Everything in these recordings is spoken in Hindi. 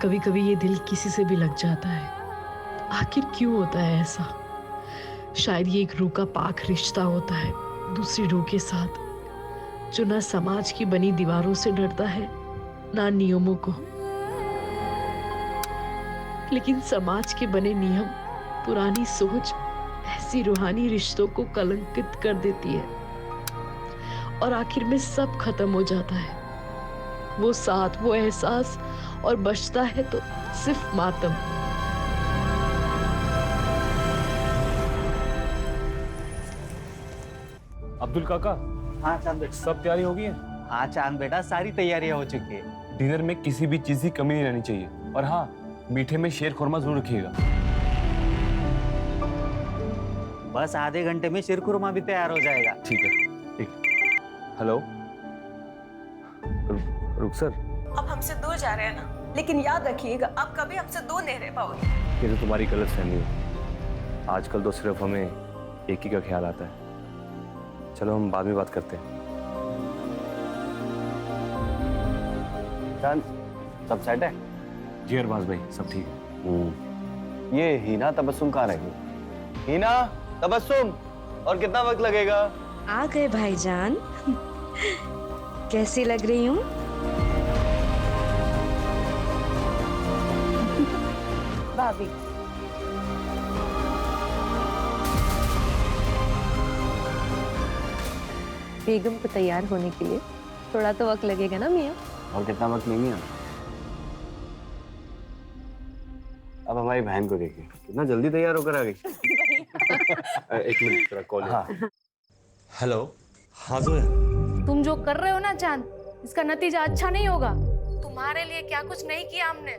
कभी कभी ये दिल किसी से भी लग जाता है। आखिर क्यों होता है ऐसा? शायद ये एक रूह का पाक रिश्ता होता है दूसरी रूह के साथ, जो ना समाज की बनी दीवारों से डरता है ना नियमों को। लेकिन समाज के बने नियम, पुरानी सोच ऐसी रूहानी रिश्तों को कलंकित कर देती है और आखिर में सब खत्म हो जाता है। वो साथ, वो एहसास, और बचता है तो सिर्फ मातम। अब्दुल काका। हाँ चांद बेटा। सब तैयारी हो गई है? हाँ चांद बेटा, सारी तैयारियां हो चुकी है। डिनर में किसी भी चीज की कमी नहीं रहनी चाहिए, और हाँ, मीठे में शेर खुरमा जरूर रखिएगा। बस आधे घंटे में शीर खुरमा भी तैयार हो जाएगा। ठीक है, ठीक। हेलो, रुक सर। आप हमसे दूर जा रहे हैं ना, लेकिन याद रखिएगा आप कभी हमसे दूर नहीं रह पाओगे। ये तो तुम्हारी गलत फहमी है। आजकल तो सिर्फ हमें एक ही का ख्याल आता है। चलो हम बाद में बात करते हैं। चांद, सब सेट है? जी अरबाज भाई, सब ठीक है। ये हीना तबस्सुम कहाँ रहेगी? हीना तबस्सुम, और कितना वक्त लगेगा? आ गए भाईजान। कैसी लग रही हूँ? भाभी, बेगम को तैयार होने के लिए थोड़ा तो वक्त लगेगा ना मियाँ? और कितना वक्त नहीं है? अब हमारी बहन को देखिए, कितना जल्दी तैयार होकर आ गई। एक मिनट, थोड़ा कॉल है। हेलो। हाँ जोया। तुम जो कर रहे हो ना चांद, इसका नतीजा अच्छा नहीं होगा। तुम्हारे लिए क्या कुछ नहीं किया हमने।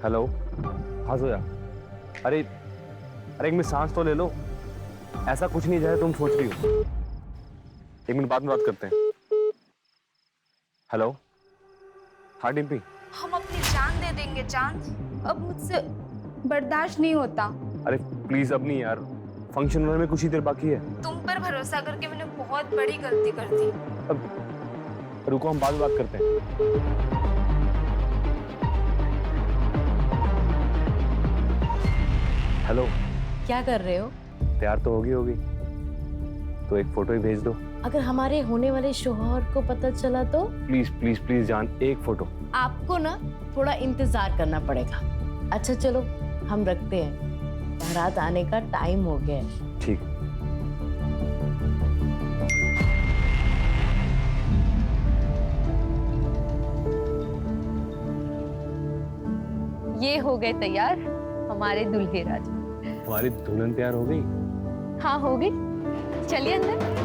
हेलो। हाँ जोया। अरे अरे, एक मिनट सांस तो ले लो। ऐसा कुछ नहीं जैसा तुम सोच रही हो। एक मिनट बाद में बात करते हैं। हेलो। हाँ डिम्पी। हम अपनी जान दे देंगे चांद, अब मुझसे बर्दाश्त नहीं होता। अरे प्लीज अब नहीं यार, फंक्शन होने में कुछ ही देर बाकी है। तुम पर भरोसा करके मैंने बहुत बड़ी गलती कर दी। अब रुको, हम बाद में बात करते हैं। हेलो। क्या कर रहे हो? तैयार तो होगी तो एक फोटो ही भेज दो। अगर हमारे होने वाले शौहर को पता चला तो? प्लीज प्लीज प्लीज जान, एक फोटो। आपको ना थोड़ा इंतजार करना पड़ेगा। अच्छा चलो, हम रखते हैं, बारात आने का टाइम हो गया है। ठीक। ये हो गए तैयार हमारे दूल्हे राजा। हमारी दुल्हन तैयार हो गई? हाँ हो गई, चलिए अंदर।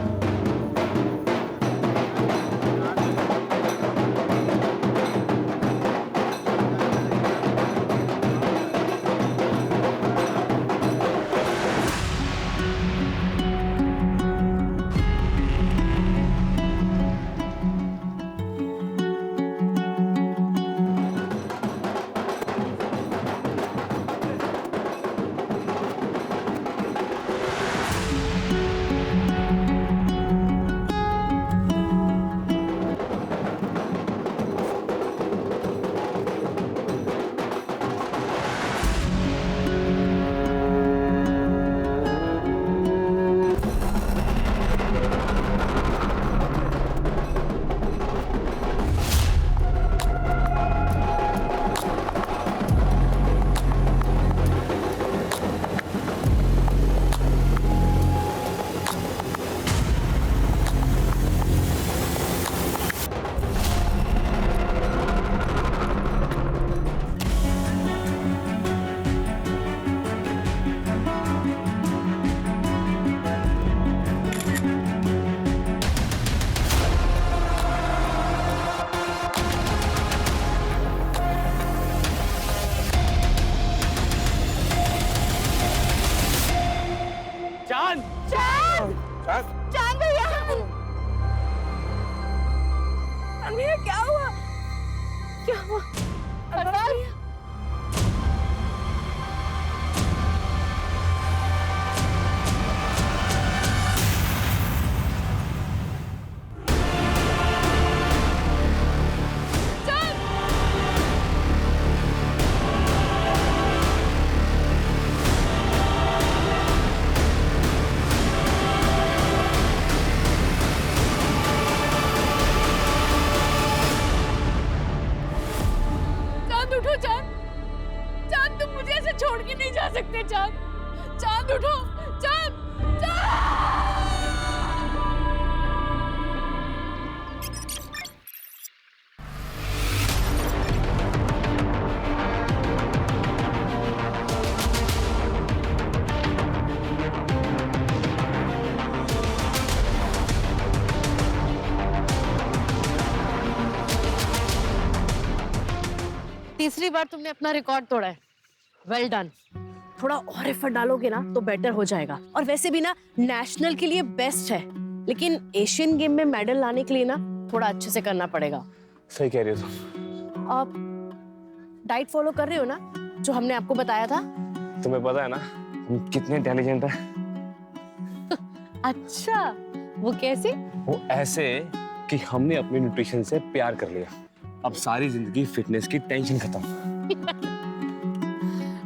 चांद भैया, अमीर क्या हुआ? क्या हुआ? अरबाज, उठो चांद। चांद तुम मुझे ऐसे छोड़ के नहीं जा सकते चांद। चांद उठो, चांद, चांद। तीसरी बार तुमने अपना रिकॉर्ड तोड़ा है। Well done. थोड़ा और एफर्ट डालोगे ना तो बेटर हो जाएगा। और वैसे भी ना नेशनल के लिए बेस्ट है, लेकिन एशियन गेम में मेडल लाने के लिए ना थोड़ा अच्छे से करना पड़ेगा। सही कह रही हो तुम। आप डाइट फॉलो कर रहे हो ना, जो हमने आपको बताया था? तुम्हें पता है ना हम कितने इंटेलिजेंट हैं। अच्छा, वो कैसे? वो ऐसे कि हमने अपने न्यूट्रिशन से प्यार कर लिया। अब सारी जिंदगी फिटनेस की टेंशन खत्म।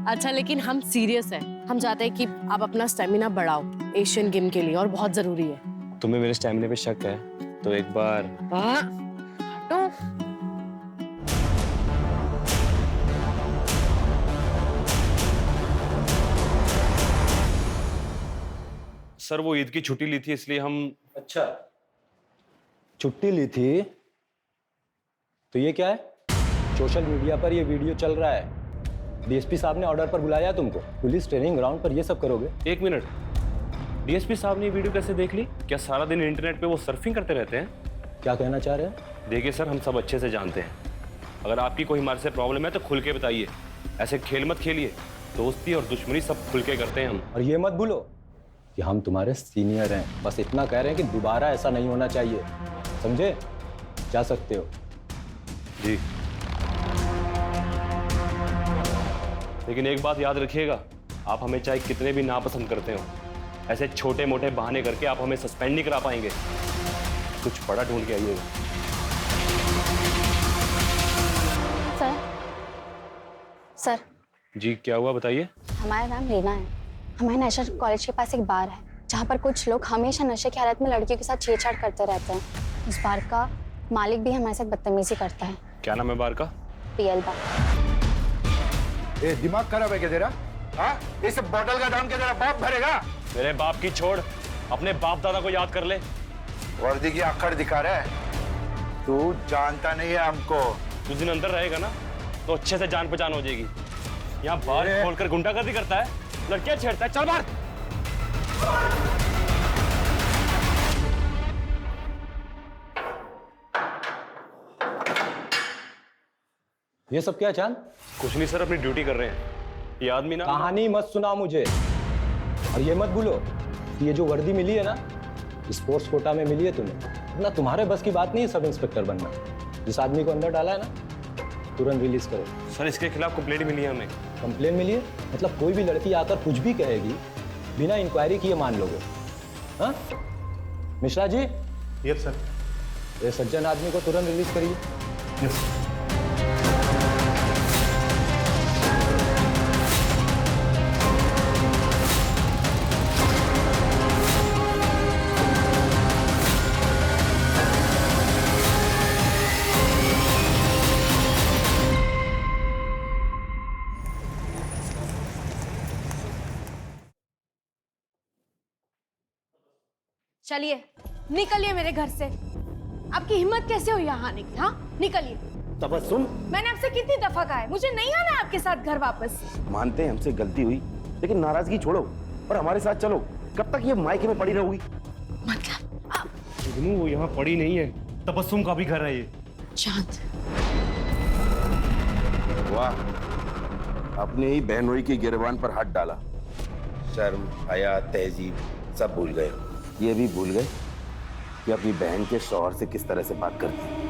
अच्छा, लेकिन हम सीरियस हैं। हम चाहते हैं कि आप अपना स्टेमिना बढ़ाओ एशियन गेम के लिए, और बहुत जरूरी है। तुम्हें मेरे स्टैमिना पे शक है तो एक बार हटो। सर वो ईद की छुट्टी ली थी इसलिए हम। अच्छा, छुट्टी ली थी तो ये क्या है? सोशल मीडिया पर ये वीडियो चल रहा है। डीएसपी साहब ने ऑर्डर पर बुलाया तुमको। पुलिस ट्रेनिंग ग्राउंड पर ये सब करोगे? एक मिनट, डीएसपी साहब ने ये वीडियो कैसे देख ली? क्या सारा दिन इंटरनेट पे वो सर्फिंग करते रहते हैं? क्या कहना चाह रहे हैं? देखिए सर, हम सब अच्छे से जानते हैं, अगर आपकी कोई हमारे से प्रॉब्लम है तो खुल के बताइए। ऐसे खेल मत खेलिए। दोस्ती और दुश्मनी सब खुल के करते हैं हम। और ये मत भूलो कि हम तुम्हारे सीनियर हैं। बस इतना कह रहे हैं कि दोबारा ऐसा नहीं होना चाहिए, समझे? जा सकते हो। जी, लेकिन एक बात याद रखिएगा, आप हमें चाहे कितने भी नापसंद करते हो, ऐसे छोटे मोटे बहाने करके आप हमें सस्पेंड नहीं करा पाएंगे। कुछ बड़ा ढूंढ के आइएगा। सर। जी क्या हुआ बताइए। हमारा नाम रीना है। हमारे नेशनल कॉलेज के पास एक बार है जहाँ पर कुछ लोग हमेशा नशे की हालत में लड़कियों के साथ छेड़छाड़ करते रहते हैं। उस बार का मालिक भी हमारे साथ बदतमीजी करता है। क्या नाम है बार का? पीएल बार। दिमाग खराब है क्या तेरा? हाँ, इस बोतल का दाम क्या तेरा बाप भरेगा? मेरे बाप की छोड़, अपने बाप दादा को याद कर ले। वर्दी की आखड़ दिखा रहा है। तू जानता नहीं है हमको। कुछ दिन अंदर रहेगा ना तो अच्छे से जान पहचान हो जाएगी। यहाँ बार खोलकर गुंडागर्दी करता है, लड़कियां छेड़ता है। चल बाहर। ये सब क्या चांद? कुछ नहीं सर, अपनी ड्यूटी कर रहे हैं। ये आदमी ना कहानी मत सुना मुझे। और ये मत भूलो कि ये जो वर्दी मिली है ना, स्पोर्ट्स कोटा में मिली है तुम्हें। ना तुम्हारे बस की बात नहीं है सब इंस्पेक्टर बनना। जिस आदमी को अंदर डाला है ना, तुरंत रिलीज करो। सर इसके खिलाफ कंप्लेंट मिली है हमें। कंप्लेन मिली है? मतलब कोई भी लड़की आकर कुछ भी कहेगी, बिना इंक्वायरी किए मान लोगे? हाँ मिश्रा जी? Yes sir. ये सज्जन आदमी को तुरंत रिलीज करिए। यस। चलिए निकलिए मेरे घर से। आपकी हिम्मत कैसे हुई यहाँ आने की? हाँ निकलिए। तबस्सुम, मैंने आपसे कितनी दफा कहा है मुझे नहीं आना आपके साथ घर वापस। मानते हैं हमसे गलती हुई, लेकिन नाराजगी छोड़ो और हमारे साथ चलो। कब तक ये मायके में पड़ी रहोगी? मतलब वो यहाँ पड़ी नहीं है, तबस्सुम का भी घर है ये। चांद, वाह, अपने ही बहनोई की गिरबान पर हाथ डाला। शर्म, हया, तहजीब सब भूल गए। ये भी भूल गए कि अपनी बहन के शौहर से किस तरह से बात करती है।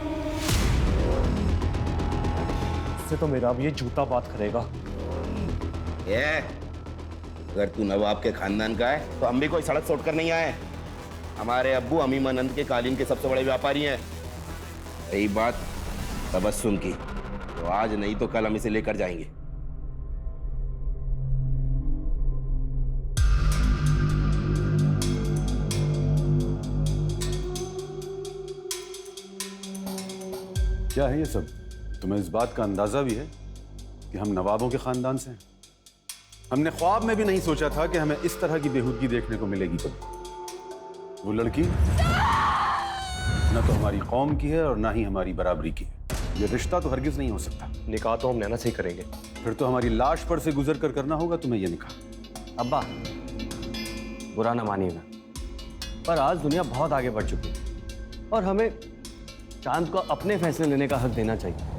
इससे तो मेरा अब ये जूता बात करेगा। अगर तू नवाब के खानदान का है तो हम भी कोई सड़क छोड़कर नहीं आए। हमारे अब्बू अमीमानंद के कालीन के सबसे बड़े व्यापारी हैं। रही बात तबस्सुम की, तो आज नहीं तो कल हम इसे लेकर जाएंगे। क्या है ये सब? तुम्हें इस बात का अंदाजा भी है कि हम नवाबों के खानदान से हैं। हमने ख्वाब में भी नहीं सोचा था कि हमें इस तरह की बेहूदगी देखने को मिलेगी कभी। वो लड़की न तो हमारी कौम की है और ना ही हमारी बराबरी की है। ये रिश्ता तो हरगिज नहीं हो सकता। निकाह तो हम नैना से ही करेंगे। फिर तो हमारी लाश पर से गुजर कर करना होगा तुम्हें ये निकाह। अब्बा, बुरा ना मानिएगा, पर आज दुनिया बहुत आगे बढ़ चुकी है और हमें चांद को अपने फैसले लेने का हक देना चाहिए।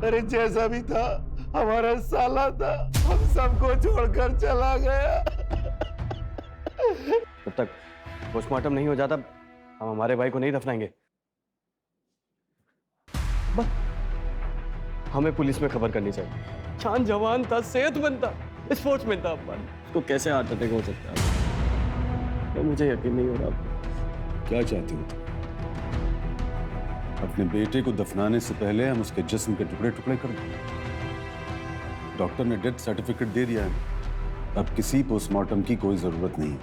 अरे जैसा भी था हमारा साला था, हम सबको छोड़कर चला गया। जब तक पोस्टमार्टम नहीं हो जाता हम हमारे भाई को नहीं दफनाएंगे। बस हमें पुलिस में खबर करनी चाहिए। चांद जवान था, सेहतमंद था, स्पोर्ट्समैन था। उसको कैसे हार्ट अटैक हो सकता है? तो मुझे यकीन नहीं हो रहा। क्या चाहती हो? अपने बेटे को दफनाने से पहले हम उसके जिस्म के टुकड़े टुकड़े कर दें। डॉक्टर ने डेथ सर्टिफिकेट दे दिया है, अब किसी पोस्टमार्टम की कोई जरूरत नहीं।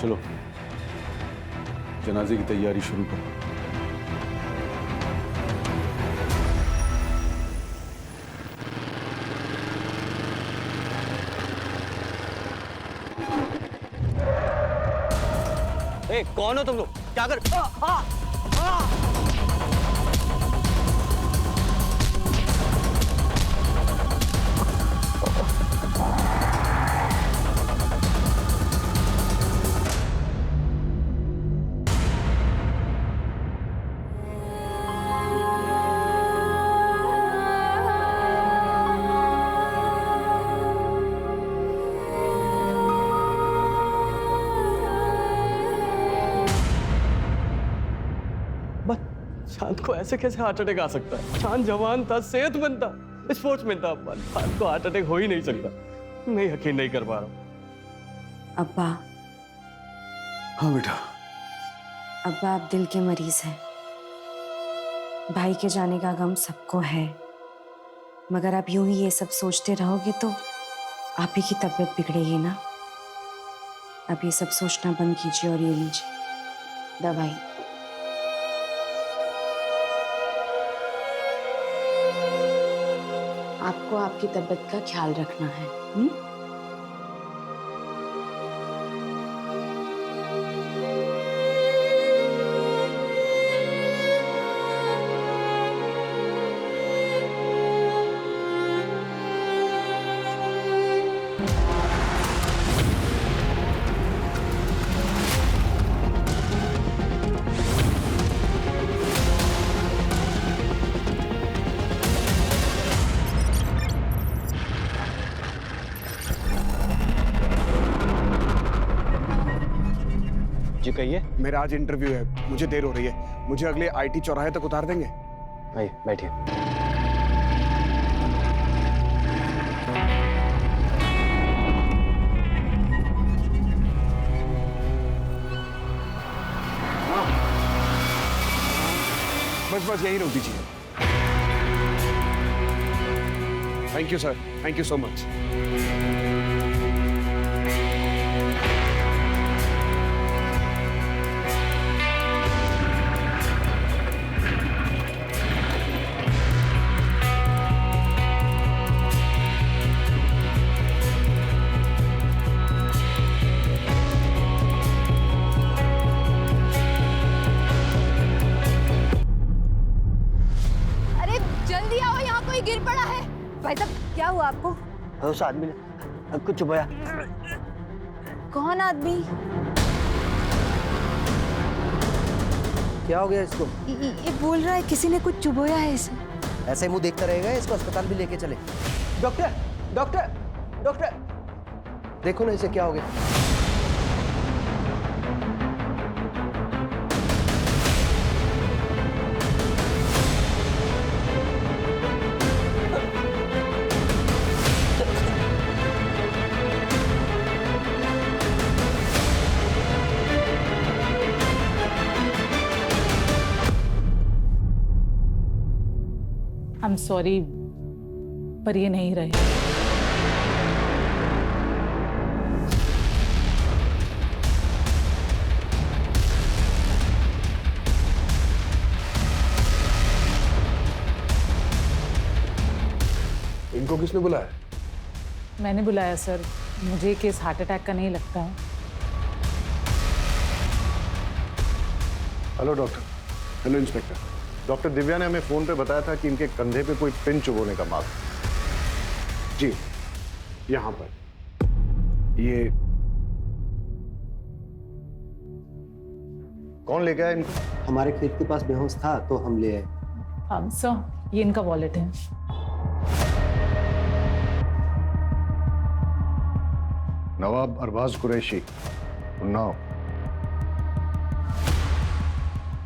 चलो जनाजे की तैयारी शुरू करो। ए, कौन हो तुम लोग? क्या कर? चांद को ऐसे कैसे हार्ट अटैक आ सकता है? चांद जवान था, सेहतमंद था, स्पोर्ट्समैन था। चांद को हार्ट अटैक हो ही नहीं सकता। मैं यकीन नहीं कर पा रहा हूँ। अब्बा। हाँ बेटा। अब्बा, आप दिल के मरीज हैं। भाई के जाने का गम सबको है, मगर आप यूं ही ये सब सोचते रहोगे तो आप ही की तबीयत बिगड़ेगी ना। अब ये सब सोचना बंद कीजिए और ये लीजिए दवाई। आपको आपकी तबीयत का ख्याल रखना है। जी कहिए। मेरा आज इंटरव्यू है, मुझे देर हो रही है। मुझे अगले आईटी चौराहे तक उतार देंगे? आइए बैठिए। बस बस यहीं रोक दीजिए। Thank you sir, thank you so much. गिर पड़ा है। भाई साहब क्या हुआ आपको? उस आदमी ने कुछ चुभाया। कौन आदमी? क्या हो गया इसको? ये बोल रहा है किसी ने कुछ चुभोया है इसे। ऐसे मुंह देखता रहेगा, इसको अस्पताल भी लेके चले। डॉक्टर डॉक्टर डॉक्टर, देखो ना इसे क्या हो गया। सॉरी, पर ये नहीं रहे। इनको किसने बुलाया? मैंने बुलाया सर, मुझे केस हार्ट अटैक का नहीं लगता है। Hello doctor. Hello inspector. Doctor Divya ने हमें फोन पे बताया था कि इनके कंधे पे कोई पिन चुभोने का मार्क है। जी, यहां पर। ये कौन लेके आया इनको? हमारे खेत के पास बेहोश था तो हम ले आए। सर, ये इनका वॉलेट है। नवाब अरबाज कुरैशी, उन्नाव।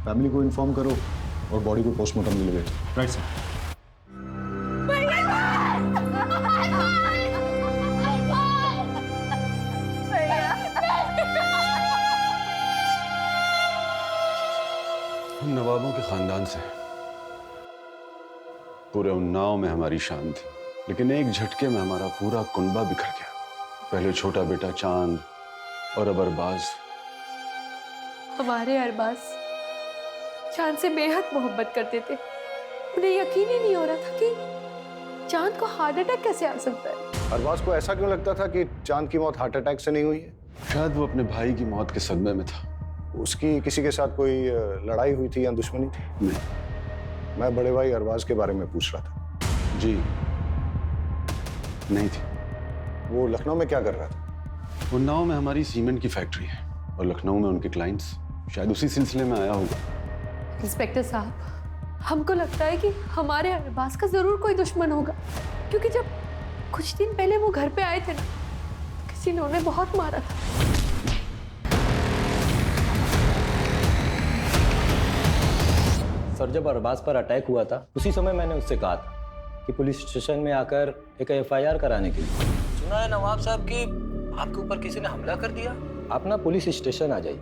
फैमिली को इन्फॉर्म करो और बॉडी को पोस्टमार्टम के लिए भेजो। Right sir. हम नवाबों के खानदान से, पूरे उन्नाव में हमारी शान थी, लेकिन एक झटके में हमारा पूरा कुनबा बिखर गया। पहले छोटा बेटा चांद और अब अरबाज। हमारे अरबाज चांद से बेहद मोहब्बत करते थे। उन्हें यकीन ही नहीं हो रहा था कि चांद को हार्ट अटैक कैसे आ सकता है। अरबाज को ऐसा क्यों लगता था कि चांद की मौत हार्ट अटैक से नहीं हुई है? शायद वो अपने भाई की मौत के सदमे में था। उसकी किसी के साथ कोई लड़ाई हुई थी या दुश्मनी थी? नहीं। मैं बड़े भाई अरबाज के बारे में पूछ रहा था। जी नहीं थी। वो लखनऊ में क्या कर रहा था? उन्नाव में हमारी सीमेंट की फैक्ट्री है और लखनऊ में उनके क्लाइंट्स, शायद उसी सिलसिले में आया होगा। इंस्पेक्टर साहब, हमको लगता है कि हमारे अरबाज का जरूर कोई दुश्मन होगा, क्योंकि जब कुछ दिन पहले वो घर पे आए थे ना, तो किसी ने उन्हें बहुत मारा था। सर, जब अरबाज पर अटैक हुआ था उसी समय मैंने उससे कहा था कि पुलिस स्टेशन में आकर एक FIR कराने के लिए। सुना है नवाब साहब कि आपके ऊपर किसी ने हमला कर दिया। आप ना पुलिस स्टेशन आ जाइए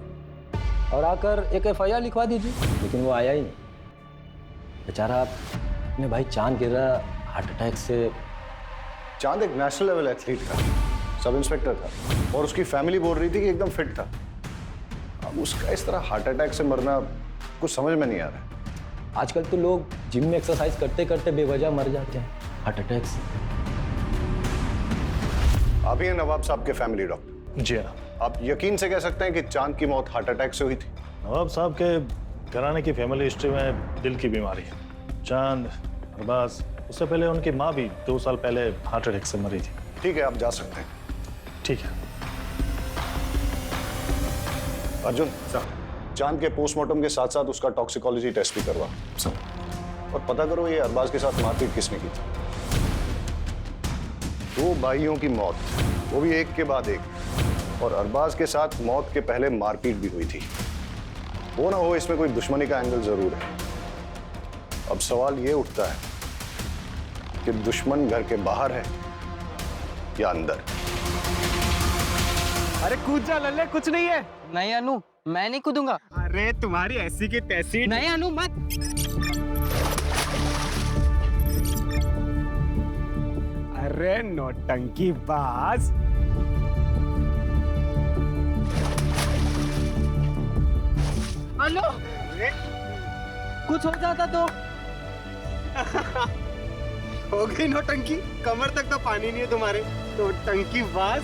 और आकर एक FIR लिखवा दीजिए। लेकिन वो आया ही नहीं। बेचारा अपने भाई चांद गिरा हार्ट अटैक से। चांद एक नेशनल लेवल एथलीट था, सब इंस्पेक्टर था और उसकी फैमिली बोल रही थी कि एकदम फिट था। अब उसका इस तरह हार्ट अटैक से मरना कुछ समझ में नहीं आ रहा है। आजकल तो लोग जिम में एक्सरसाइज करते करते बेवजह मर जाते हैं हार्ट अटैक से। आप ही हैं नवाब साहब के फैमिली डॉक्टर? जी हाँ। आप यकीन से कह सकते हैं कि चांद की मौत हार्ट अटैक से हुई थी? नवाब साहब के घराने की फैमिली हिस्ट्री में दिल की बीमारी है। चांद, अरबाज, उससे पहले उनकी माँ भी 2 साल पहले हार्ट अटैक से मरी थी। ठीक है, आप जा सकते हैं। ठीक है। अर्जुन सर, चांद के पोस्टमार्टम के साथ साथ उसका टॉक्सिकोलॉजी टेस्ट भी करवा सर, और पता करो ये अरबाज के साथ मारपीट किसने की थी। 2 भाइयों की मौत, वो भी एक के बाद एक, और अरबाज के साथ मौत के पहले मारपीट भी हुई थी। वो ना हो इसमें कोई दुश्मनी का एंगल जरूर है। अब सवाल ये उठता है कि दुश्मन घर के बाहर है या अंदर। अरे कूद जा लल्ले, कुछ नहीं है। नहीं अनु, मैं नहीं कूदूंगा। अरे तुम्हारी ऐसी की तैसी। नहीं अनु, मत। अरे नौटंकी बाज। अनु, कुछ हो जाता तो। हो गई नौटंकी, कमर तक तो पानी नहीं है तुम्हारे। नौटंकी बाज।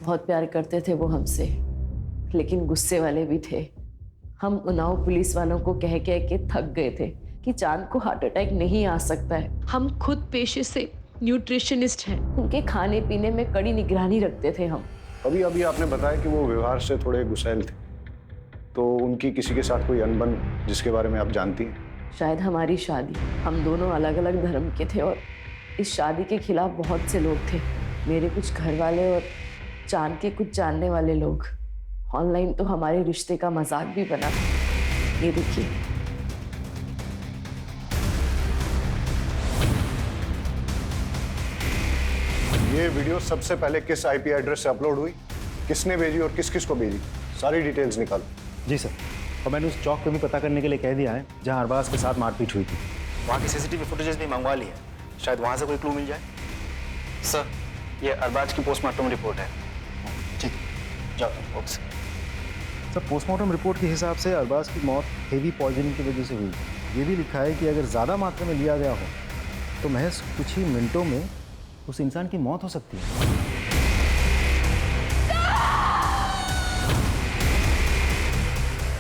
बहुत प्यार करते थे वो हमसे, लेकिन गुस्से वाले भी थे। हम उन्नाव पुलिस वालों को कह कह के थक गए थे कि चांद को हार्ट अटैक नहीं आ सकता है। हम खुद पेशे से न्यूट्रिशनिस्ट हैं, उनके खाने पीने में कड़ी निगरानी रखते थे हम। अभी अभी आपने बताया कि वो व्यवहार से थोड़े गुस्सैल थे। तो उनकी किसी के साथ कोई अनबन जिसके बारे में आप जानती हैं? शायद हमारी शादी, हम दोनों अलग अलग धर्म के थे और इस शादी के खिलाफ बहुत से लोग थे। मेरे कुछ घर वाले और चांद के कुछ जानने वाले लोग। ऑनलाइन तो हमारे रिश्ते का मजाक भी बना। ये देखिए। ये वीडियो सबसे पहले किस आईपी एड्रेस से अपलोड हुई, किसने भेजी और किस किस को भेजी, सारी डिटेल्स निकालो। जी सर, और मैंने उस चौक पे भी पता करने के लिए कह दिया है जहां अरबाज के साथ मारपीट हुई थी। वहाँ की सीसीटीवी फुटेजेस भी मंगवा ली है, शायद वहाँ से कोई क्लू मिल जाए। सर, ये अरबाज की पोस्टमार्टम रिपोर्ट है। ठीक, जाओ। ओके सर, पोस्टमार्टम रिपोर्ट के हिसाब से अरबाज की मौत हेवी पॉइजनिंग की वजह से हुई। ये भी लिखा है कि अगर ज़्यादा मात्रा में लिया गया हो तो महज कुछ ही मिनटों में उस इंसान की मौत हो सकती है।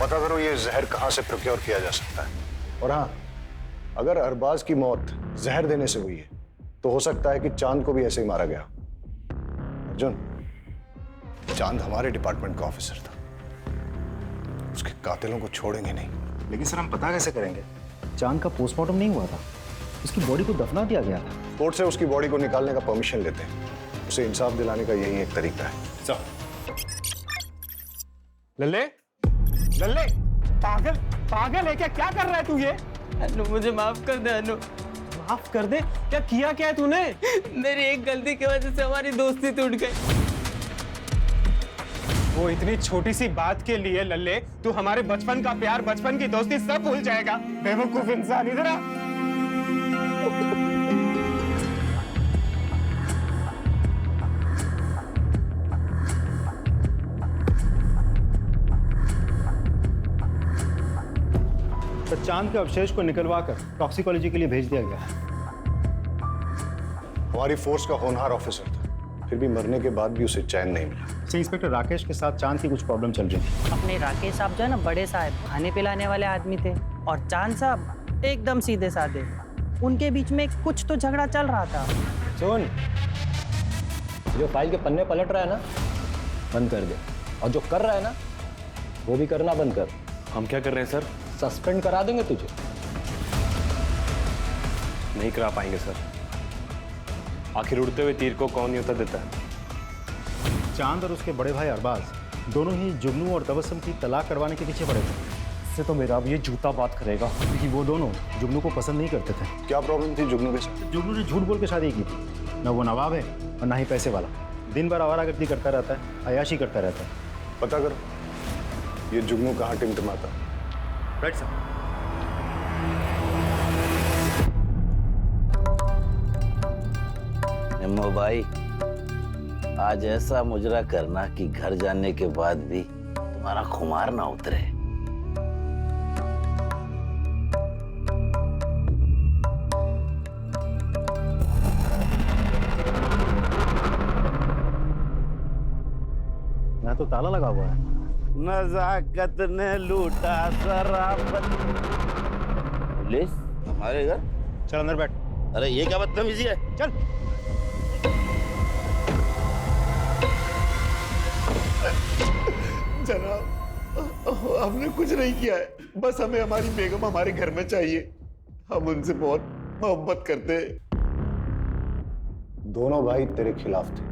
पता करो ये जहर कहाँ से प्रोक्योर किया जा सकता है। और हाँ, अगर अरबाज की मौत जहर देने से हुई है तो हो सकता है कि चांद को भी ऐसे ही मारा गया। अर्जुन, चांद हमारे डिपार्टमेंट का ऑफिसर था, उसके कातिलों को छोड़ेंगे नहीं। लेकिन सर, हम पता कैसे करेंगे? चांद का पोस्टमार्टम नहीं हुआ था, उसकी बॉडी को दफना दिया गया था। कोर्ट से उसकी बॉडी को निकालने का परमिशन लेते हैं, उसे इंसाफ दिलाने का यही एक तरीका है। लल्ले, लल्ले, पागल पागल है क्या? क्या कर रहा है तू ये? अनु, मुझे माफ कर दे अनु। माफ कर दे? क्या किया है तूने? मेरी एक गलती की वजह से हमारी दोस्ती टूट गई। वो इतनी छोटी सी बात के लिए लल्ले तू हमारे बचपन का प्यार, बचपन की दोस्ती सब भूल जाएगा? बेवकूफ इंसान, इधर आ। तो चांद के अवशेष को निकलवाकर टॉक्सिकोलॉजी के लिए भेज दिया गया। हमारी फोर्स का होनहार ऑफिसर था, फिर भी मरने के बाद भी उसे चैन नहीं मिला। इंस्पेक्टर राकेश के साथ चांद की कुछ प्रॉब्लम चल रही थी। अपने राकेश साहब जो है ना, बड़े साहब खाने पिलाने वाले आदमी थे, और चांद साहब एकदम सीधे साधे। उनके बीच में कुछ तो झगड़ा चल रहा था। सुन, जो फाइल के पन्ने पलट रहा है ना, बंद कर दे, और जो कर रहा है ना, वो भी करना बंद कर। हम क्या कर रहे हैं सर? सस्पेंड करा देंगे तुझे। नहीं करा पाएंगे सर। आखिर उड़ते हुए तीर को कौन न्योता देता है? चांद और उसके बड़े भाई अरबाज दोनों ही जुगनू और तबस्सुम की तलाक करवाने के पीछे पड़े थे। इससे तो मेरा अब ये जूता बात करेगा, क्योंकि वो दोनों जुगनू को पसंद नहीं करते थे। क्या प्रॉब्लम थी जुगनू के साथ? जुगनू ने झूठ बोल के शादी की थी। न वो नवाब है और ना ही पैसे वाला। दिन भर आवारागर्दी करता रहता है, अयाशी करता रहता है। पता करो ये जुगनू कहाँ टिमटिमाता। Right sir. निम्मो भाई, आज ऐसा मुजरा करना कि घर जाने के बाद भी तुम्हारा खुमार ना उतरे। यहाँ तो ताला लगा हुआ है। नजाकत ने लूटा शराबत। पुलिस हमारे घर? चल अंदर बैठ। अरे ये क्या बदतमीजी है? चल। जनाब, हमने कुछ नहीं किया है, बस हमें हमारी बेगम हमारे घर में चाहिए। हम उनसे बहुत मोहब्बत करते हैं। दोनों भाई तेरे खिलाफ थे।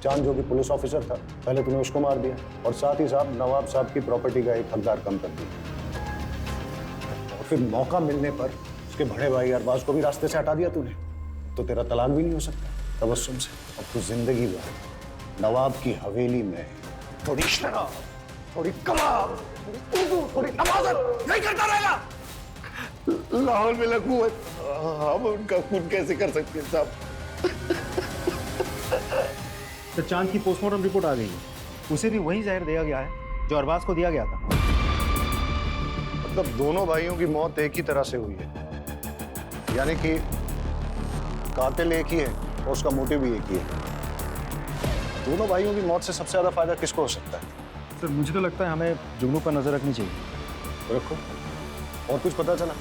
चांद जो कि पुलिस ऑफिसर था, पहले तूने उसको मार दिया, और साथ ही साथ नवाब साहब की प्रॉपर्टी का एक हकदार कम कर दिया। और फिर मौका मिलने पर उसके बड़े भाई अरबाज को भी रास्ते से हटा दिया तूने। तो तेरा तलाक भी नहीं हो सकता तबस्सुम से। अब तू जिंदगी भर नवाब की हवेली में थोड़ी शराब, थोड़ी कबाब, थोड़ी नमाज़त नहीं करता रहेगा। लाहौर में लकूवत, हम उनका खून कैसे कर सकते हैं साहब? तो चांद की पोस्टमार्टम रिपोर्ट आ गई है, उसे भी वही जहर दिया गया है जो अरबाज को दिया गया था। मतलब दोनों भाइयों की मौत एक ही तरह से हुई है, यानी कि कातिल एक ही है और उसका मोटिव भी एक ही है। दोनों भाइयों की मौत से सबसे ज्यादा फायदा किसको हो सकता है? सर, मुझे तो लगता है हमें जुगनू पर नजर रखनी चाहिए। रखो। और कुछ पता चला?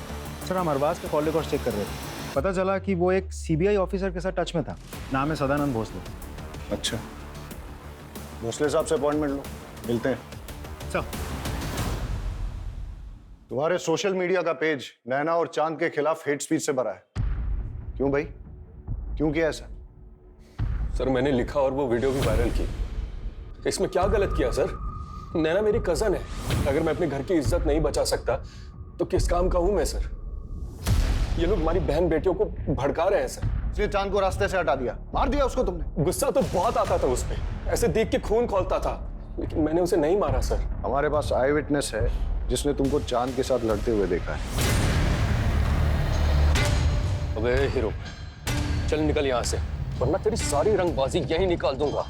सर, हम अरबाज के कॉल रिकॉर्ड चेक कर रहे थे। पता चला कि वो एक सीबीआई ऑफिसर के साथ टच में था। नाम है सदानंद भोसले। अच्छा, भोसले साहब से अपॉइंटमेंट लो, मिलते हैं। चल। तुम्हारे सोशल मीडिया का पेज नैना और चांद के खिलाफ हेट स्पीच से भरा है। क्यों भाई, क्यों किया ऐसा? सर मैंने लिखा और वो वीडियो भी वायरल की। इसमें क्या गलत किया सर? नैना मेरी कजन है। अगर मैं अपने घर की इज्जत नहीं बचा सकता तो किस काम का हूं मैं सर? ये लोग हमारी बहन बेटियों को भड़का रहे हैं सर। इसलिए चांद को रास्ते से हटा दिया, मार दिया उसको तुमने? गुस्सा तो बहुत आता था उस पे, ऐसे देख के खून खौलता था, लेकिन मैंने उसे नहीं मारा सर। हमारे पास आई विटनेस है जिसने तुमको चांद के साथ लड़ते हुए देखा है। अबे हीरो, चल निकल यहाँ से, वरना तेरी सारी रंगबाजी यहीं निकाल दूंगा।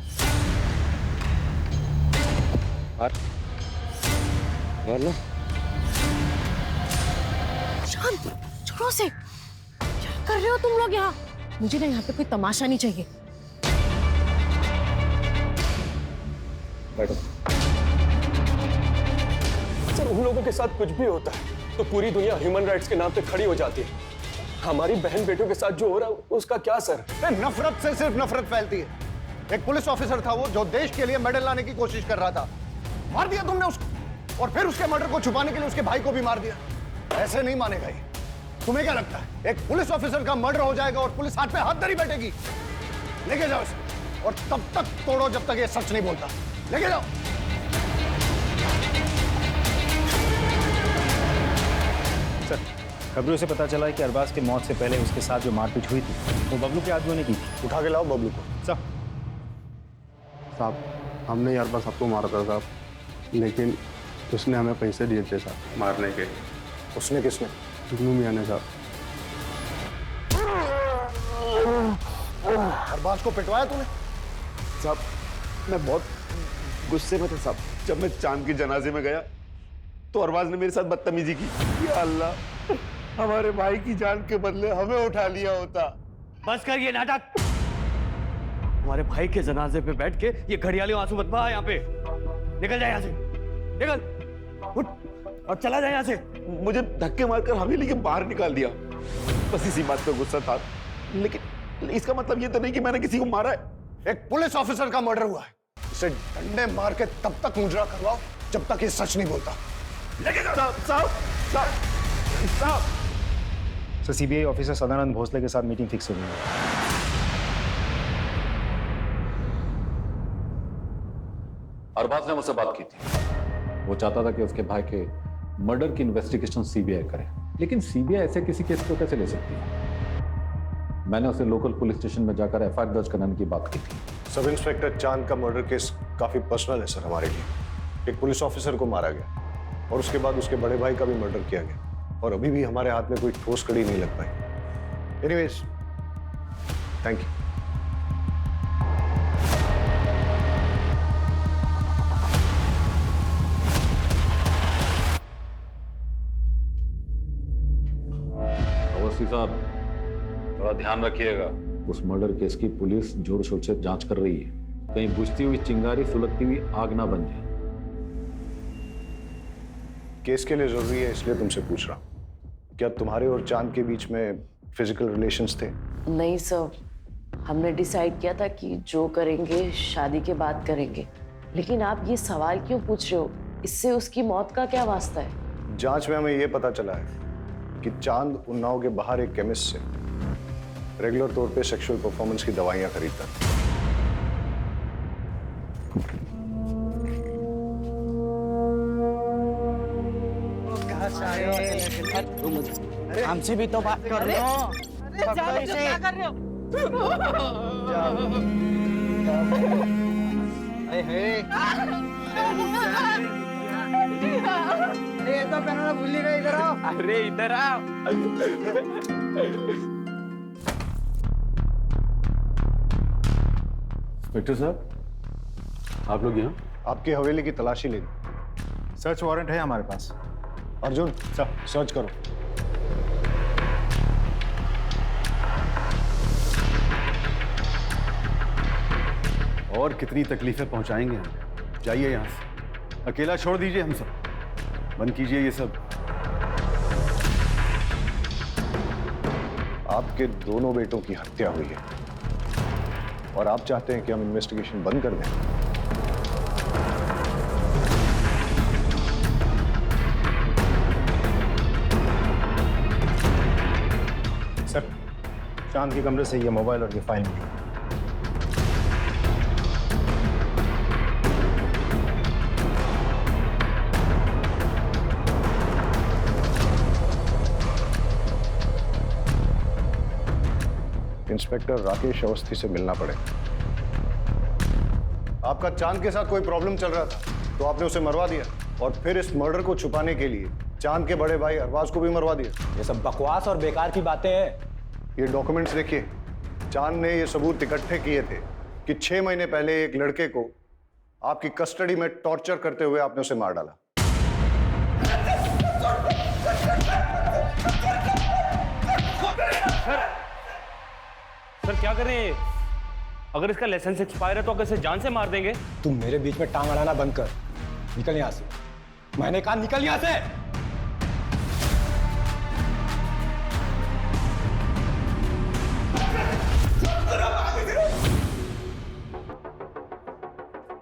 शांत, छोड़ो से। क्या कर रहे हो तुम लोग यहाँ? मुझे ना यहाँ पे कोई तमाशा नहीं चाहिए। बैठो। सर उन लोगों के साथ कुछ भी होता है तो पूरी दुनिया ह्यूमन राइट्स के नाम पे खड़ी हो जाती है। हमारी बहन बेटियों के साथ जो हो रहा है उसका क्या सर? नफरत से सिर्फ नफरत फैलती है। एक पुलिस ऑफिसर था वो जो देश के लिए मेडल लाने की कोशिश कर रहा था, मार दिया तुमने उसको, और फिर उसके मर्डर को छुपाने के लिए उसके भाई को भी मार दिया। ऐसे नहीं मानेगा ये। तुम्हें क्या लगता है एक पुलिस ऑफिसर का मर्डर हो जाएगा और पुलिस हाथ पे हाथ धरी बैठेगी? लेके जाओ इसे और तब तक तोड़ो जब तक ये सच नहीं बोलता। लेके जाओ। सर, खबरों से पता चला है कि अरबाज की मौत से पहले उसके साथ जो मारपीट हुई थी वो बबलू के आदमियों ने की थी। उठा के लाओ बबलू को। साहब हमने यार बस आपको मारा था साहब, लेकिन उसने हमें पैसे दिए थे साहब मारने के। उसने किसने? जुगनू मियां ने साहब। अरबाज को पिटवाया तूने? साहब मैं बहुत गुस्से में था साहब। जब मैं चांद के जनाजे में गया तो अरबाज ने मेरे साथ बदतमीजी की। या अल्लाह, हमारे भाई की जान के बदले हमें उठा लिया होता। बस कर ये नाटक। हमारे भाई के जनाजे पे बैठ के ये घड़ियाली आंसू मत बहा। यहाँ पे निकल जाए, यहाँ से निकल, उठ और चला जाए यहाँ से। मुझे धक्के मारकर हवेली के बाहर निकाल दिया। बस इसी बात पे गुस्सा था, लेकिन इसका मतलब ये तो नहीं कि मैंने किसी को मारा है। एक पुलिस ऑफिसर का मर्डर हुआ है, इसे डंडे मार के तब तक मुजरा करवाओ जब तक ये सच नहीं बोलता। लेके जाओ। साहब sir, CBI officer Sadanand Bhosle के साथ मीटिंग फिक्स हो गई है। अरबाज ने मुझसे बात की थी। वो चाहता था कि उसके भाई के मर्डर की इन्वेस्टिगेशन सीबीआई करे, लेकिन सीबीआई ऐसे किसी केस को कैसे ले सकती है? मैंने उसे लोकल पुलिस स्टेशन में जाकर एफआईआर दर्ज कराने की बात की थी। सब इंस्पेक्टर चांद का मर्डर केस काफी पर्सनल है सर हमारे लिए। एक पुलिस ऑफिसर को मारा गया और उसके बाद उसके बड़े भाई का भी मर्डर किया गया, और अभी भी हमारे हाथ में कोई ठोस कड़ी नहीं लग पाई। Anyways, thank you. अवस्थी साहब थोड़ा ध्यान रखिएगा। उस मर्डर केस की पुलिस जोर शोर से जांच कर रही है, कहीं बुझती हुई चिंगारी सुलगती हुई आग ना बन जाए। केस के लिए जरूरी है इसलिए तुमसे पूछ रहा हूं, क्या तुम्हारे और चांद के बीच में फिजिकल रिलेशंस थे? नहीं सर, हमने डिसाइड किया था कि जो करेंगे शादी के बाद करेंगे। लेकिन आप ये सवाल क्यों पूछ रहे हो? इससे उसकी मौत का क्या वास्ता है? जांच में हमें यह पता चला है कि चांद उन्नाव के बाहर एक केमिस्ट से रेगुलर तौर पे सेक्सुअल परफॉर्मेंस की दवाइयां खरीदता है। हमसे भी तो बात कर रहे हो। क्या कर रहे हो? ये तो पहनना भूल ही गए। इधर आओ। अरे इधर आओ। इंस्पेक्टर साहब, आप लोग यहाँ? आपकी हवेली की तलाशी लेनी। सर्च वारंट है हमारे पास। अर्जुन सर, सर्च करो। और कितनी तकलीफें पहुंचाएंगे हम? जाइए यहाँ से, अकेला छोड़ दीजिए हम सब, बंद कीजिए ये सब। आपके दोनों बेटों की हत्या हुई है और आप चाहते हैं कि हम इन्वेस्टिगेशन बंद कर दें? चांद के कमरे से ये मोबाइल और ये फाइल मिली। इंस्पेक्टर राकेश अवस्थी से मिलना पड़ेगा। आपका चांद के साथ कोई प्रॉब्लम चल रहा था तो आपने उसे मरवा दिया, और फिर इस मर्डर को छुपाने के लिए चांद के बड़े भाई अरबाज को भी मरवा दिया। ये सब बकवास और बेकार की बातें हैं। ये डॉक्यूमेंट्स देखिए, चांद ने ये सबूत इकट्ठे किए थे कि 6 महीने पहले एक लड़के को आपकी कस्टडी में टॉर्चर करते हुए आपने उसे मार डाला। सर क्या कर रहे हैं? अगर इसका लाइसेंस एक्सपायर है तो अगर इसे जान से मार देंगे। तुम मेरे बीच में टांग अड़ाना बंद कर, निकल यहां से। मैंने कहा निकल यहां से।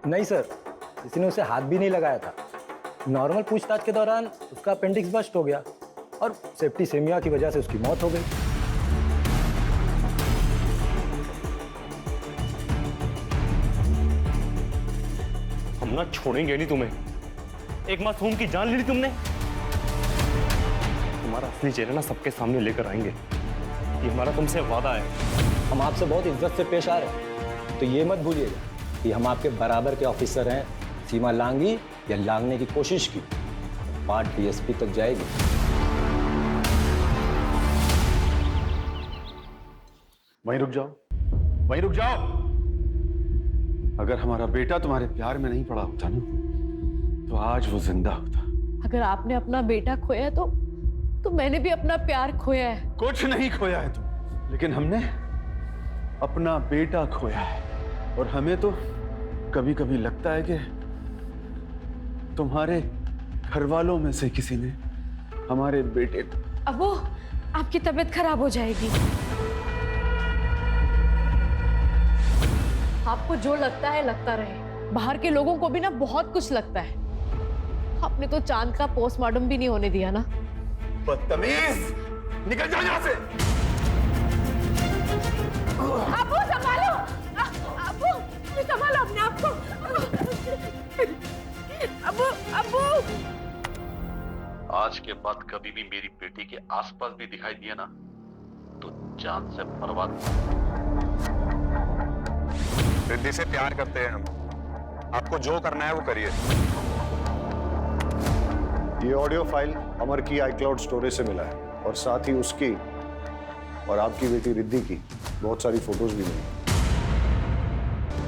नहीं सर, किसी ने उसे हाथ भी नहीं लगाया था। नॉर्मल पूछताछ के दौरान उसका अपेंडिक्स बस्ट हो गया और सेप्टिसेमिया की वजह से उसकी मौत हो गई। हम ना छोड़ेंगे नहीं तुम्हें। एक मासूम की जान ले ली तुमने। तुम्हारा असली चेहरा ना सबके सामने लेकर आएंगे, ये हमारा तुमसे वादा है। हम आपसे बहुत इज्जत से पेश आ रहे हैं, तो ये मत भूलिएगा कि हम आपके बराबर के ऑफिसर हैं। सीमा लांगी या लांगने की कोशिश की, बात डीएसपी तक जाएगी। वहीं रुक जाओ, वहीं रुक जाओ। अगर हमारा बेटा तुम्हारे प्यार में नहीं पड़ा होता ना, तो आज वो जिंदा होता। अगर आपने अपना बेटा खोया तो मैंने भी अपना प्यार खोया है। कुछ नहीं खोया है तुम, लेकिन हमने अपना बेटा खोया है। और हमें तो कभी कभी लगता है कि तुम्हारे घर वालों में से किसी ने हमारे बेटे को। अबू, आपकी तबीयत खराब हो जाएगी। आपको जो लगता है लगता रहे। बाहर के लोगों को भी ना बहुत कुछ लगता है। आपने तो चांद का पोस्टमार्टम भी नहीं होने दिया ना। बदतमीज, निकल जाओ यहाँ से। अबू संभालो, अबू संभालो अपने आप को। अबू, अबू। आज के बाद कभी भी मेरी बेटी के आसपास भी दिखाई दिया ना, तो जान से मरवा दूंगा। रिद्धि से प्यार करते हैं हम, आपको जो करना है वो करिए। ये ऑडियो फाइल अमर की iCloud स्टोरेज से मिला है, और साथ ही उसकी और आपकी बेटी रिद्धि की बहुत सारी फोटोज भी मिली।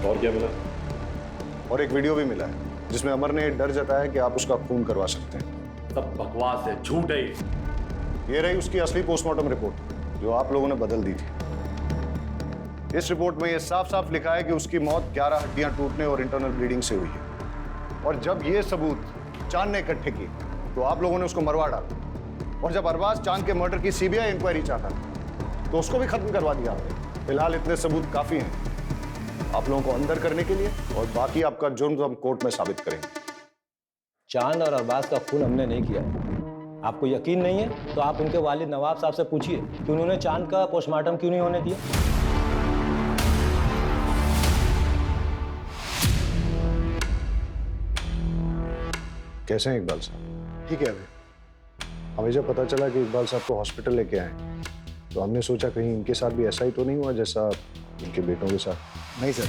और क्या मिला? और एक वीडियो भी मिला है जिसमें अमर ने डर जताया कि आप उसका खून करवा सकते हैं। सब बकवास है, झूठ है। ये रही उसकी असली पोस्टमार्टम रिपोर्ट, जो आप लोगों ने बदल दी थी। इस रिपोर्ट में यह साफ साफ लिखा है कि उसकी मौत 11 हड्डियां टूटने और इंटरनल ब्लीडिंग से हुई है। और जब ये सबूत चांद ने इकट्ठे किए तो आप लोगों ने उसको मरवा डाला। और जब अरबाज चांद के मर्डर की सीबीआई इंक्वायरी चाहता था तो उसको भी खत्म करवा दिया आपने। फिलहाल इतने सबूत काफी हैं आप लोगों को अंदर करने के लिए, और बाकी आपका जुर्म तो हम कोर्ट में साबित करेंगे। चांद और अरबाज का खून हमने नहीं किया है। आपको यकीन नहीं है तो आप उनके वालिद नवाब साहब से पूछिए कि उन्होंने चांद का पोस्टमार्टम क्यों नहीं होने दिया। कैसे हैं इकबाल साहब? ठीक है। हमें जब पता चला कि इकबाल साहब को हॉस्पिटल लेके आए तो हमने सोचा कहीं इनके साथ भी ऐसा ही तो नहीं हुआ जैसा इनके बेटों के साथ। नहीं सर,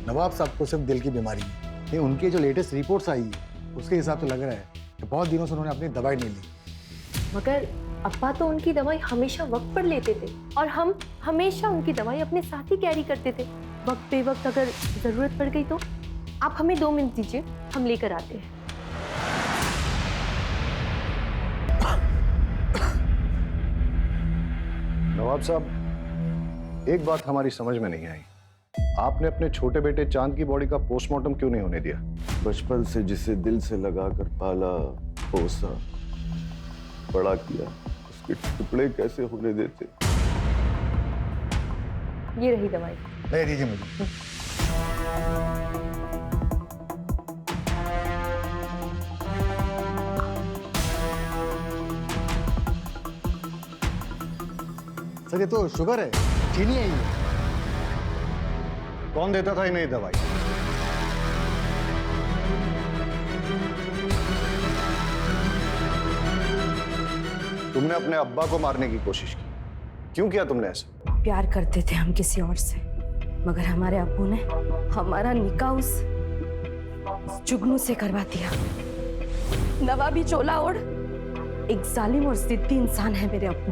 नवाब साहब को सिर्फ दिल की बीमारी है। नहीं, उनके जो लेटेस्ट रिपोर्ट्स आई है उसके हिसाब से लग रहा है कि बहुत दिनों से उन्होंने अपनी दवाई नहीं ली। मगर अब्बा तो उनकी दवाई हमेशा वक्त पर लेते थे और हम हमेशा उनकी दवाई अपने साथ ही कैरी करते थे। वक्त बे वक्त अगर जरूरत पड़ गई तो आप हमें 2 मिनट दीजिए, हम लेकर आते हैं। नवाब साहब, एक बात हमारी समझ में नहीं आई। आपने अपने छोटे बेटे चांद की बॉडी का पोस्टमार्टम क्यों नहीं होने दिया? बचपन से जिसे दिल से लगाकर पाला, पोसा, बड़ा किया, उसके टुकड़े कैसे होने देते? ये रही दवाई। ले दीजिए मुझे। सर सर ये तो शुगर है, चीनी है ये। कौन देता था इन्हें दवाई? तुमने अपने अब्बा को मारने की कोशिश की, क्यों किया तुमने ऐसा? प्यार करते थे हम किसी और से, मगर हमारे अब्बू ने हमारा निकाह उस जुगनू से करवा दिया। नवाबी चोला ओढ़ एक जालिम और जिद्दी इंसान है मेरे अब्बू।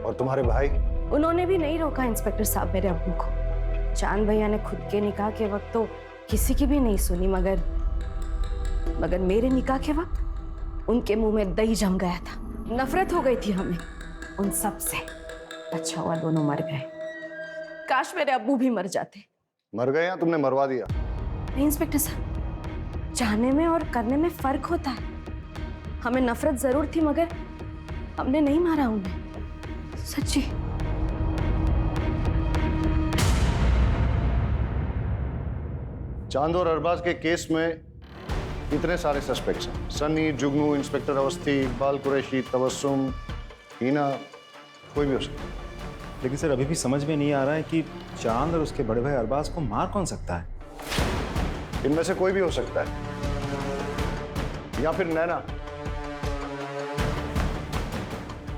और तुम्हारे भाई? उन्होंने भी नहीं रोका इंस्पेक्टर साहब मेरे अब्बू को। चांद भैया ने खुद के निकाह के वक्त तो किसी की भी नहीं सुनी, मगर मेरे निकाह के वक्त उनके मुंह में दही जम गया था। नफरत हो गई थी हमें उन सब से। अच्छा हुआ दोनों मर गए, काश मेरे अब्बू भी मर जाते। मर गए या तुमने मरवा दिया? नहीं इंस्पेक्टर साहब, चाहने में और करने में फर्क होता है। हमें नफरत जरूर थी मगर हमने नहीं मारा उन्हें, सच्ची। चांद और अरबाज के केस में इतने सारे सस्पेक्ट्स हैं। सनी, जुगनू, इंस्पेक्टर अवस्थी, इकबाल कुरैशी, तबस्सुम, हीना, कोई भी हो सकता है। लेकिन सर अभी भी समझ में नहीं आ रहा है कि चांद और उसके बड़े भाई अरबाज को मार कौन सकता है? इनमें से कोई भी हो सकता है, या फिर नैना,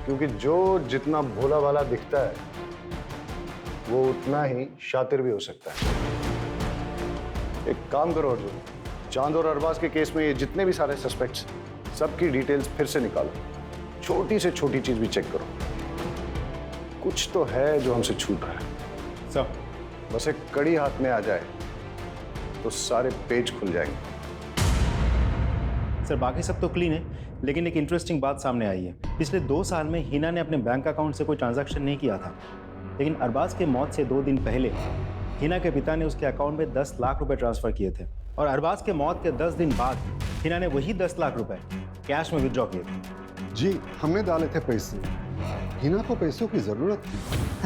क्योंकि जो जितना भोला भाला दिखता है वो उतना ही शातिर भी हो सकता है। एक काम करो अर्जुन, चांद और अरबाज के केस में ये जितने भी सारे सस्पेक्ट्स, सबकी डिटेल्स फिर से निकालो। छोटी से छोटी चीज भी चेक करो, कुछ तो है जो हमसे छूट रहा है। सर बस एक कड़ी हाथ में आ जाए तो सारे पेज खुल जाएंगे। सर बाकी सब तो क्लीन है, लेकिन एक इंटरेस्टिंग बात सामने आई है। पिछले 2 साल में हीना ने अपने बैंक अकाउंट से कोई ट्रांजैक्शन नहीं किया था, लेकिन अरबाज के मौत से 2 दिन पहले हीना के पिता ने उसके अकाउंट में 10 लाख रुपए ट्रांसफर किए थे, और अरबाज के मौत के 10 दिन बाद हीना ने वही 10 लाख रुपए कैश में विड्रॉ किए थे। जी हमने डाले थे पैसे, हीना को पैसों की जरूरत थी।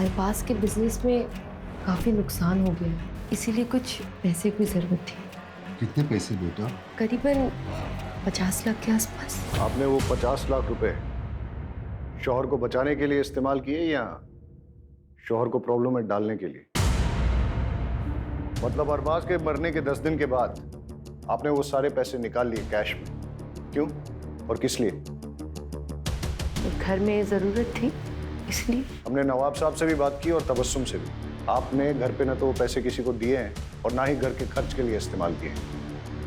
अरबाज के बिजनेस में काफी नुकसान हो गया, इसीलिए कुछ पैसे की जरूरत थी। कितने पैसे बेटा? करीबन 50 लाख के आसपास। आपने वो 50 लाख रुपए शौहर को बचाने के लिए इस्तेमाल किए या शौहर को प्रॉब्लम में डालने के लिए? मतलब अरबाज के मरने के 10 दिन के बाद आपने वो सारे पैसे निकाल लिए कैश में, क्यों और किस लिए? घर में जरूरत थी इसलिए। हमने नवाब साहब से भी बात की और तबस्सुम से भी। आपने घर पे न तो वो पैसे किसी को दिए हैं और ना ही घर के खर्च के लिए इस्तेमाल किए।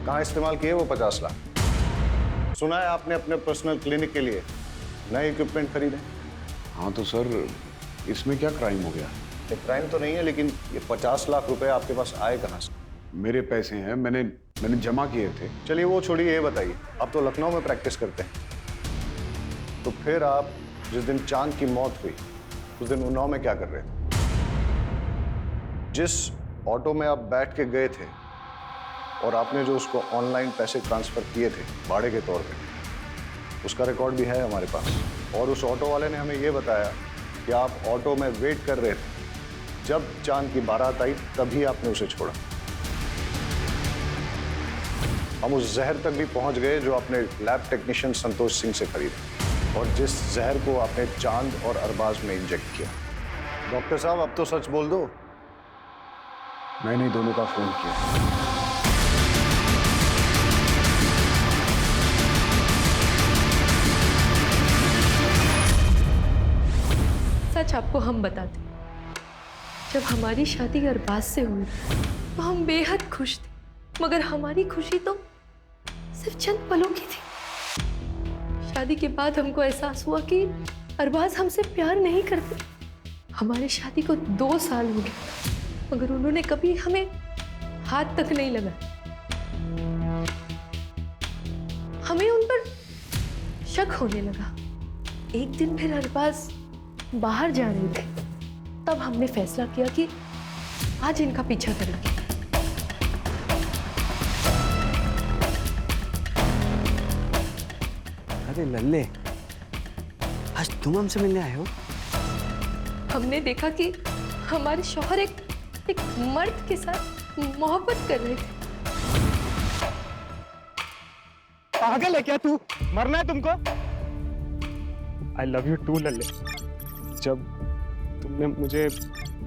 कहाँ इस्तेमाल किए वो 50 लाख? सुना है आपने अपने पर्सनल क्लिनिक के लिए नए इक्विपमेंट खरीदे। हाँ तो सर इसमें क्या क्राइम हो गया? ये क्राइम तो नहीं है, लेकिन ये 50 लाख रुपए आपके पास आए कहाँ से? मेरे पैसे हैं, मैंने जमा किए थे। चलिए वो छोड़िए, ये बताइए, आप तो लखनऊ में प्रैक्टिस करते हैं, तो फिर आप जिस दिन चांद की मौत हुई उस दिन उन्नाव में क्या कर रहे थे? जिस ऑटो में आप बैठ के गए थे और आपने जो उसको ऑनलाइन पैसे ट्रांसफर किए थे भाड़े के तौर पे, उसका रिकॉर्ड भी है हमारे पास। और उस ऑटो वाले ने हमें ये बताया कि आप ऑटो में वेट कर रहे थे, जब चांद की बारात आई तभी आपने उसे छोड़ा। हम उस जहर तक भी पहुंच गए जो आपने लैब टेक्नीशियन संतोष सिंह से खरीदा और जिस जहर को आपने चांद और अरबाज में इंजेक्ट किया। डॉक्टर साहब अब तो सच बोल दो। मैंने दोनों का फोन किया। सच आपको हम बताते, जब हमारी शादी अरबाज से हुई तो हम बेहद खुश थे, मगर हमारी खुशी तो सिर्फ चंद पलों की थी। शादी के बाद हमको एहसास हुआ कि अरबाज हमसे प्यार नहीं करते। हमारी शादी को 2 साल हो गए, मगर उन्होंने कभी हमें हाथ तक नहीं लगाया। हमें उन पर शक होने लगा। एक दिन फिर अरबाज बाहर जा रहे थे, तब हमने फैसला किया कि आज इनका पीछा करेंगे। अरे लल्ले, आज तुम हमसे मिलने आए हो? हमने देखा कि हमारे शौहर एक मर्द के साथ मोहब्बत कर रहे थे। पागल है क्या तू? मरना है तुमको? I love you too लल्ले। तुमने मुझे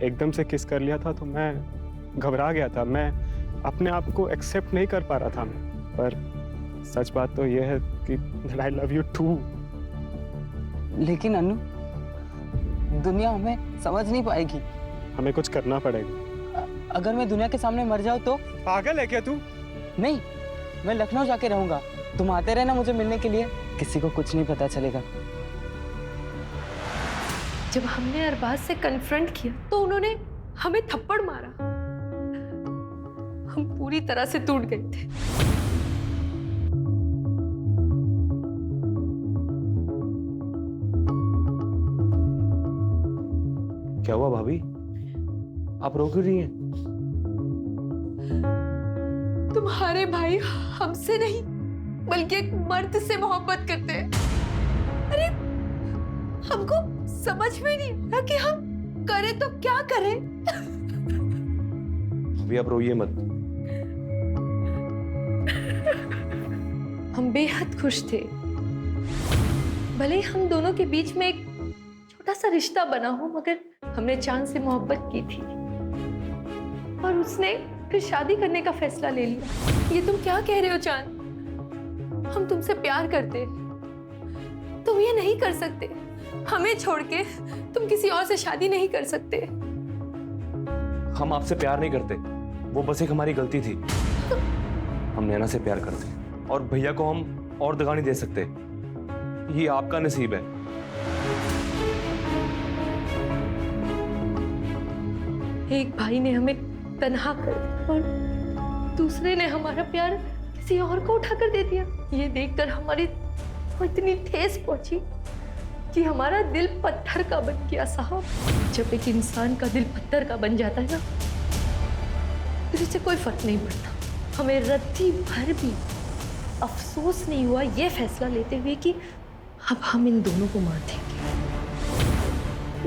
एकदम से किस कर लिया था तो मैं घबरा गया था। मैं अपने आप को एक्सेप्ट नहीं कर पा रहा था पर सच बात तो यह है कि आई लव यू टू। लेकिन अनु, दुनिया हमें समझ नहीं पाएगी। हमें कुछ करना पड़ेगा। अगर मैं दुनिया के सामने मर जाऊं तो? पागल है क्या तू? नहीं, मैं लखनऊ जाके रहूंगा। तुम आते रहना मुझे मिलने के लिए, किसी को कुछ नहीं पता चलेगा। जब हमने अरबाज से कन्फ्रंट किया तो उन्होंने हमें थप्पड़ मारा। हम पूरी तरह से टूट गए थे। क्या हुआ भाभी? आप रो क्यों रही हैं? तुम्हारे भाई हमसे नहीं बल्कि एक मर्द से मोहब्बत करते हैं। अरे हमको समझ में नहीं आ कि हम करें तो क्या करें। अभी आप रोइए मत। हम बेहद खुश थे। भले ही हम दोनों के बीच में एक छोटा सा रिश्ता बना हो, मगर हमने चांद से मोहब्बत की थी और उसने फिर शादी करने का फैसला ले लिया। ये तुम क्या कह रहे हो चांद? हम तुमसे प्यार करते, तुम ये नहीं कर सकते। हमें छोड़ के तुम किसी और से शादी नहीं कर सकते। हम आपसे प्यार नहीं करते, वो बस एक हमारी गलती थी। हम नैना से प्यार करते और भैया को हम और दगा नहीं दे सकते। ये आपका नसीब है। एक भाई ने हमें तन्हा कर और दूसरे ने हमारा प्यार किसी और को उठाकर दे दिया। ये देखकर हमारी को इतनी ठेस पहुंची कि हमारा दिल पत्थर का बन गया साहब। जब एक इंसान का दिल पत्थर का बन जाता है ना, फिर इससे कोई फर्क नहीं पड़ता। हमें रत्ती भर भी अफसोस नहीं हुआ ये फैसला लेते हुए कि अब हम इन दोनों को मार देंगे।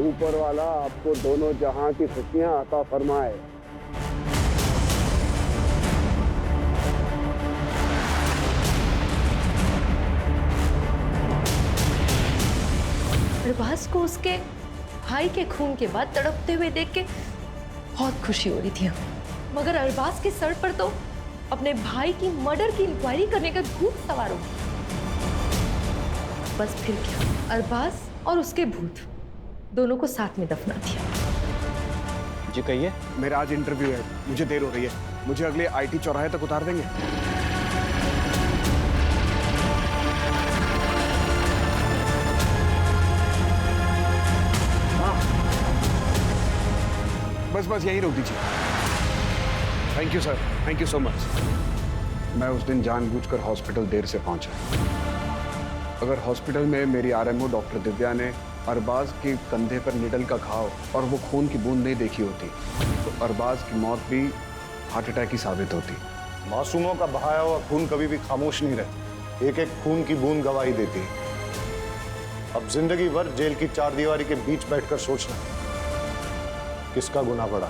ऊपर वाला आपको दोनों जहां की खुशियां अता फरमाए। अरबाज को उसके भाई के खून के बाद तड़पते हुए देख के बहुत खुशी हो रही थी हमें, मगर अरबाज के सर पर तो अपने भाई की मर्डर की इंक्वायरी करने का भूत सवार हो गया। बस फिर क्या, अरबाज और उसके भूत दोनों को साथ में दफना दिया। जी कहिए। मेरा आज इंटरव्यू है, मुझे देर हो रही है। मुझे अगले आईटी चौराहे तक उतार देंगे? बस यहीं रोक दीजिए। Thank you sir, thank you so much. मैं उस दिन जानबूझकर हॉस्पिटल देर से पहुंचा। अगर हॉस्पिटल में मेरी आरएमओ डॉक्टर दिव्या ने अरबाज के कंधे पर निडल का घाव और वो खून की बूंद नहीं देखी होती तो अरबाज की मौत भी हार्ट अटैक ही साबित होती। मासूमों का बहाया हुआ खून कभी भी खामोश नहीं रहता। एक एक खून की बूंद गवाही देती है। अब जिंदगी भर जेल की चारदीवारी के बीच बैठकर सोचना किसका गुनाह बढ़ा।